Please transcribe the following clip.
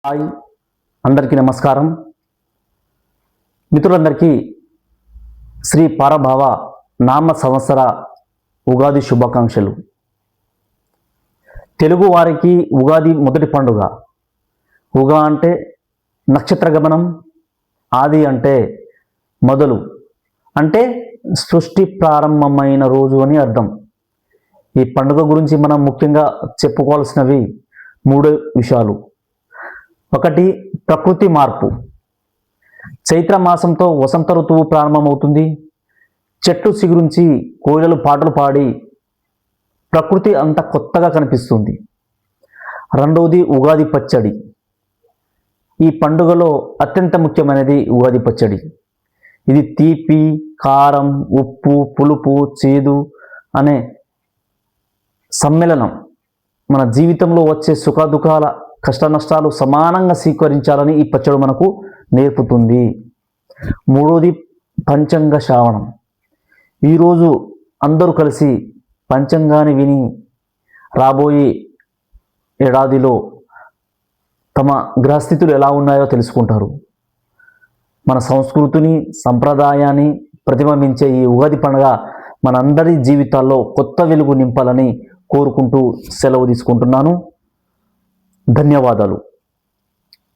Hi, అందరికీ నమస్కారం. మిత్రులందరికీ శ్రీ పరభావ నామ సంవత్సర ఉగాది శుభాకాంక్షలు. తెలుగు వారికి ఉగాది మొదటి పండుగ. ఉగా అంటే నక్షత్ర గమనం, ఆది అంటే మొదలు, అంటే సృష్టి ప్రారంభమైన రోజు అని అర్థం. ఈ పండుగ గురించి మనం ముఖ్యంగా చెప్పుకోవాల్సినవి మూడు విషయాలు. ఒకటి, ప్రకృతి మార్పు. చైత్ర మాసంతో వసంత ఋతువు ప్రారంభమవుతుంది. చెట్లు చిగురించి కోయిలలు పాటలు పాడి ప్రకృతి అంత కొత్తగా కనిపిస్తుంది. రెండవది, ఉగాది పచ్చడి. ఈ పండుగలో అత్యంత ముఖ్యమైనది ఉగాది పచ్చడి. ఇది తీపి, కారం, ఉప్పు, పులుపు, చేదు అనే సమ్మేళనం. మన జీవితంలో వచ్చే సుఖ దుఃఖాల, కష్ట నష్టాలు సమానంగా స్వీకరించాలని ఈ పచ్చడి మనకు నేర్పుతుంది. మూడోది, పంచాంగ శ్రావణం. ఈరోజు అందరూ కలిసి పంచాంగాన్ని విని రాబోయే ఏడాదిలో తమ గ్రహస్థితులు ఎలా ఉన్నాయో తెలుసుకుంటారు. మన సంస్కృతిని, సంప్రదాయాన్ని ప్రతిబింబించే ఈ ఉగాది పండుగ మనందరి జీవితాల్లో కొత్త వెలుగు నింపాలని కోరుకుంటూ సెలవు తీసుకుంటున్నాను. ధన్యవాదాలు.